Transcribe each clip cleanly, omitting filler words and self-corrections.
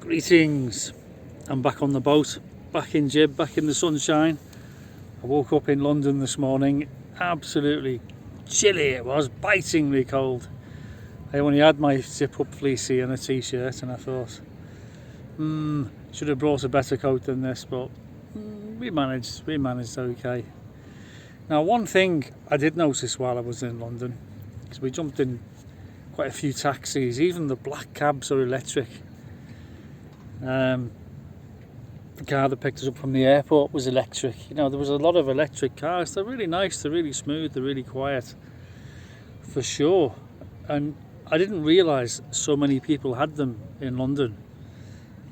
Greetings. I'm back on the boat, back in Gib, back in the sunshine. I woke up in London this morning, absolutely chilly it was, bitingly cold. I only had my zip up fleecy and a t-shirt and I thought, should have brought a better coat than this, but we managed okay. Now one thing I did notice while I was in London, because we jumped in quite a few taxis, even the black cabs are electric. The car that picked us up from the airport was electric. You know, there was a lot of electric cars. They're really nice, they're really smooth, they're really quiet, for sure. And I didn't realise so many people had them in London.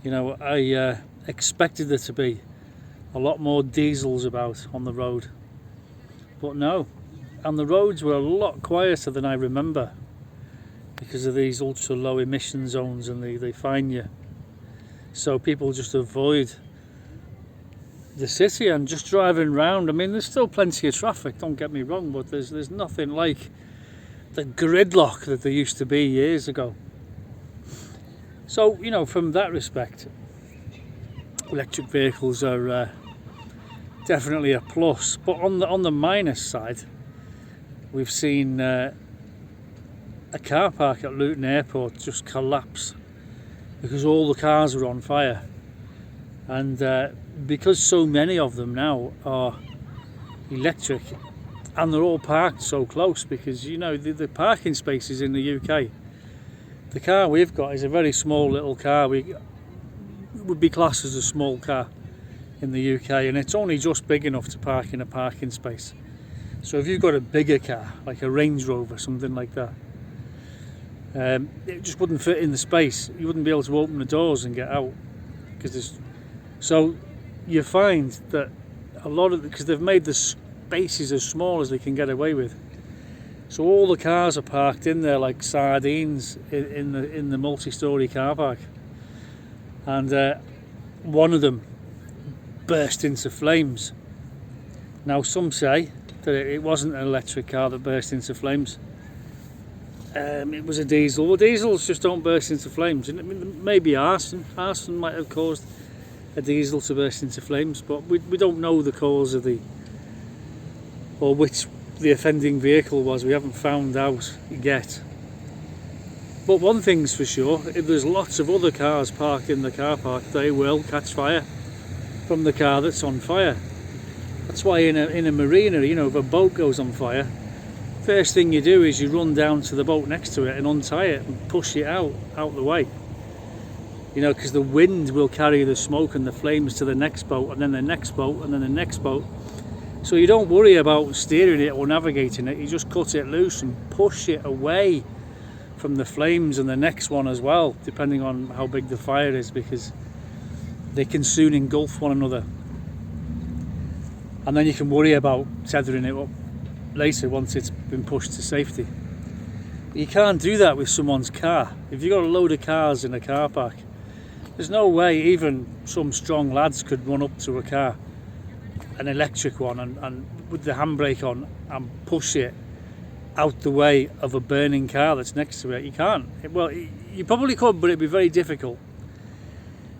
You know, I expected there to be a lot more diesels about on the road, but no. And the roads were a lot quieter than I remember because of these ultra low emission zones, and they fine you. So people just avoid the city and just driving around. I mean, there's still plenty of traffic, don't get me wrong, but there's nothing like the gridlock that there used to be years ago. So, you know, from that respect, electric vehicles are definitely a plus. But on the minus side, we've seen a car park at Luton Airport just collapse because all the cars are on fire. And because so many of them now are electric, and they're all parked so close, because you know the parking spaces in the UK, the car we've got is a very small little car. We would be classed as a small car in the UK, and it's only just big enough to park in a parking space. So if you've got a bigger car like a Range Rover, something like that, it just wouldn't fit in the space. You wouldn't be able to open the doors and get out, because there's. So you find that a lot of, because they've made the spaces as small as they can get away with, so all the cars are parked in there like sardines in the multi-storey car park. And one of them burst into flames. Now some say that it wasn't an electric car that burst into flames. It was a diesel. Well, diesels just don't burst into flames. I mean, maybe arson might have caused a diesel to burst into flames, but we don't know the cause of or which the offending vehicle was. We haven't found out yet. But one thing's for sure, if there's lots of other cars parked in the car park, they will catch fire from the car that's on fire. That's why in a marina, you know, if a boat goes on fire, first thing you do is you run down to the boat next to it and untie it and push it out the way. You know, because the wind will carry the smoke and the flames to the next boat, and then the next boat, and then the next boat. So you don't worry about steering it or navigating it, you just cut it loose and push it away from the flames and the next one as well, depending on how big the fire is, because they can soon engulf one another. And then you can worry about tethering it up later once it's been pushed to safety. But you can't do that with someone's car. If you've got a load of cars in a car park, there's no way even some strong lads could run up to a car, an electric one, and with the handbrake on and push it out the way of a burning car that's next to it. You can't. Well, you probably could, but it'd be very difficult.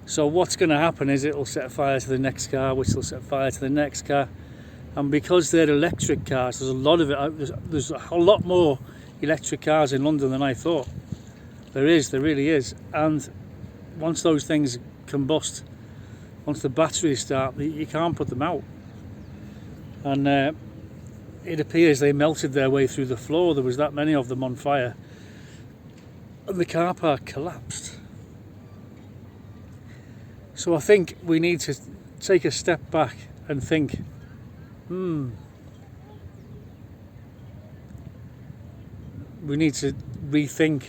So what's going to happen is it'll set fire to the next car, which will set fire to the next car. And because they're electric cars, there's a lot of it. There's a lot more electric cars in London than I thought. There really is. And once those things combust, once the batteries start, you can't put them out. And it appears they melted their way through the floor. There was that many of them on fire, and the car park collapsed. So I think we need to take a step back and think, we need to rethink.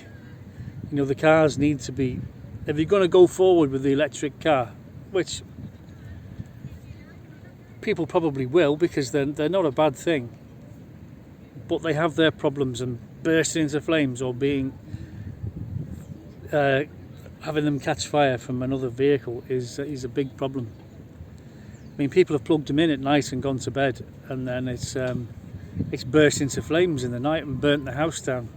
You know, the cars need to be, if you're going to go forward with the electric car, which people probably will, because they're not a bad thing, but they have their problems, and bursting into flames or being having them catch fire from another vehicle is a big problem. I mean, people have plugged them in at night and gone to bed, and then it's burst into flames in the night and burnt the house down.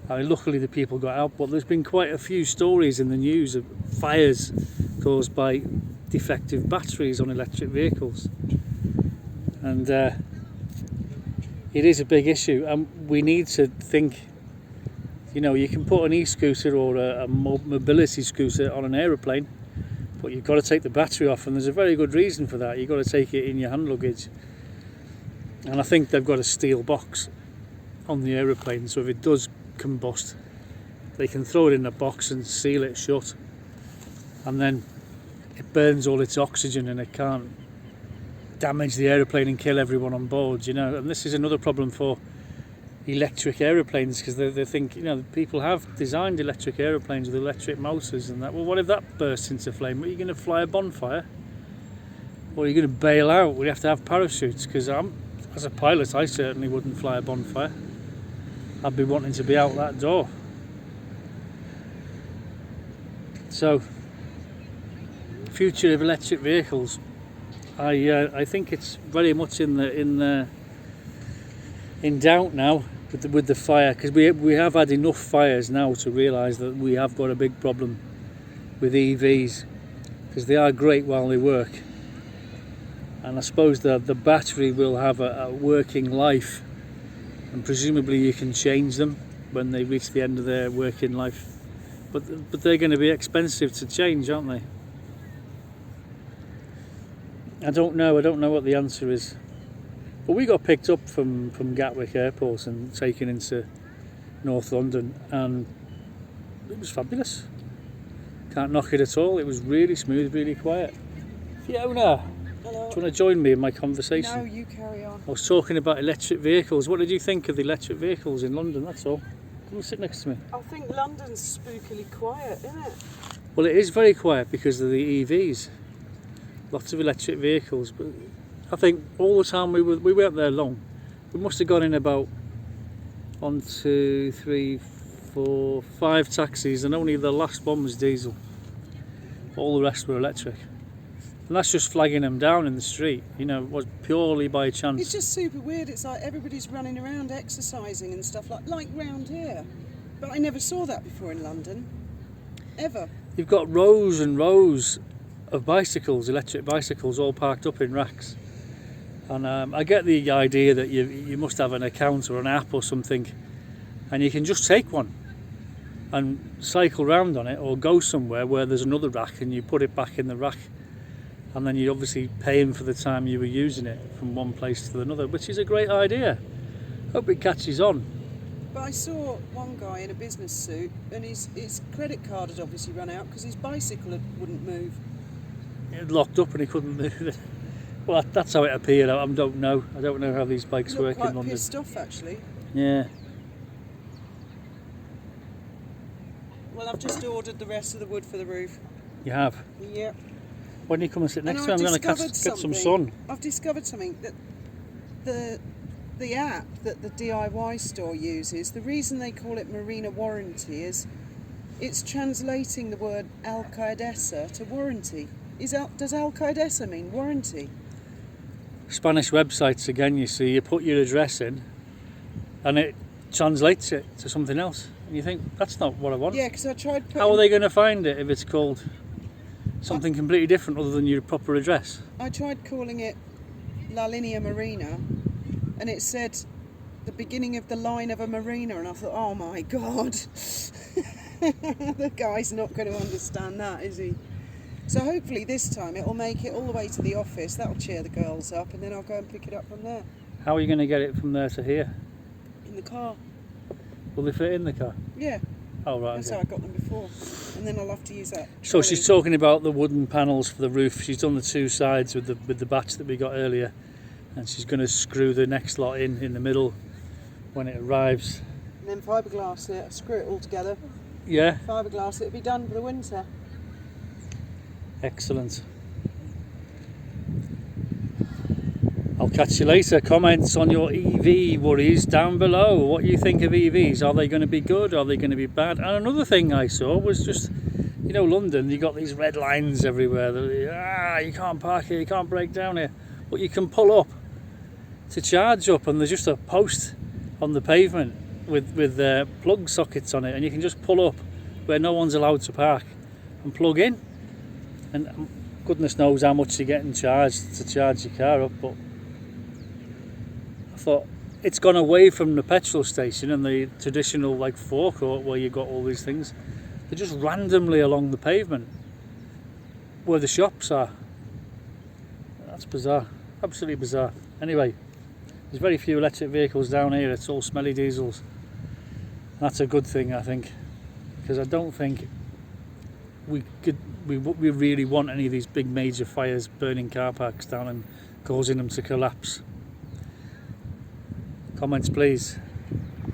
I mean, luckily the people got out, but there's been quite a few stories in the news of fires caused by defective batteries on electric vehicles, and it is a big issue, and we need to think, you know, you can put an e-scooter or a mobility scooter on an aeroplane, but you've got to take the battery off, and there's a very good reason for that. You've got to take it in your hand luggage, and I think they've got a steel box on the aeroplane, so if it does combust, they can throw it in a box and seal it shut, and then it burns all its oxygen and it can't damage the aeroplane and kill everyone on board, you know. And this is another problem for electric aeroplanes, because they think, you know, people have designed electric aeroplanes with electric motors and that. Well, what if that bursts into flame? Are you going to fly a bonfire, or are you going to bail out? We have to have parachutes, because as a pilot I certainly wouldn't fly a bonfire. I'd be wanting to be out that door. So, future of electric vehicles, I think it's very much in doubt now with the fire, because we have had enough fires now to realise that we have got a big problem with EVs, because they are great while they work, and I suppose the battery will have a working life, and presumably you can change them when they reach the end of their working life, but they're going to be expensive to change, aren't they? I don't know what the answer is. But we got picked up from Gatwick Airport and taken into North London, and it was fabulous. Can't knock it at all. It was really smooth, really quiet. Fiona, hello. Do you want to join me in my conversation? No, you carry on. I was talking about electric vehicles. What did you think of the electric vehicles in London? That's all. Come and sit next to me. I think London's spookily quiet, isn't it? Well, it is very quiet because of the EVs. Lots of electric vehicles, but I think all the time we weren't there long. We must have gone in about 1, 2, 3, 4, 5 taxis, and only the last one was diesel. All the rest were electric, and that's just flagging them down in the street. You know, it was purely by chance. It's just super weird. It's like everybody's running around exercising and stuff like round here, but I never saw that before in London, ever. You've got rows and rows of bicycles, electric bicycles, all parked up in racks. And I get the idea that you must have an account or an app or something, and you can just take one and cycle round on it, or go somewhere where there's another rack and you put it back in the rack, and then you're obviously paying for the time you were using it from one place to another, which is a great idea. Hope it catches on. But I saw one guy in a business suit, and his credit card had obviously run out because his bicycle wouldn't move. It had locked up and he couldn't move it. Well, that's how it appeared. I don't know how these bikes work in London. Pissed off, actually. Yeah. Well, I've just ordered the rest of the wood for the roof. You have? Yep. When you come and sit next to me, I'm going to get some sun. I've discovered something, that the app that the DIY store uses, the reason they call it Marina Warranty is it's translating the word Alcaidesa to warranty. Does Alcaidesa mean warranty? Spanish websites again, you see, you put your address in and it translates it to something else, and you think, that's not what I want. Yeah, because I tried putting... How are they going to find it if it's called something completely different other than your proper address? I tried calling it La Linea Marina, and it said the beginning of the line of a marina, and I thought, oh my god, the guy's not going to understand that, is he? So hopefully this time it'll make it all the way to the office. That'll cheer the girls up, and then I'll go and pick it up from there. How are you going to get it from there to here? In the car. Will they fit in the car? Yeah. Oh right. That's okay. how I got them before, and then I'll have to use that. So trolley. she's talking about the wooden panels for the roof. She's done the two sides with the batch that we got earlier, and she's going to screw the next lot in the middle when it arrives. And then fiberglass it, screw it all together. Yeah. Fiberglass, it'll be done for the winter. Excellent. I'll catch you later. Comments on your EV worries down below. What you think of EVs? Are they going to be good? Are they going to be bad? And another thing I saw was just, you know, London, you got these red lines everywhere. You can't park here, you can't break down here. But you can pull up to charge up, and there's just a post on the pavement with plug sockets on it, and you can just pull up where no one's allowed to park and plug in. And goodness knows how much you're getting charged to charge your car up, but I thought it's gone away from the petrol station and the traditional like forecourt where you got all these things. They're just randomly along the pavement where the shops are. That's bizarre, absolutely bizarre. Anyway, there's very few electric vehicles down here. It's all smelly diesels. That's a good thing, I think, because I don't think we really want any of these big major fires burning car parks down and causing them to collapse. Comments please.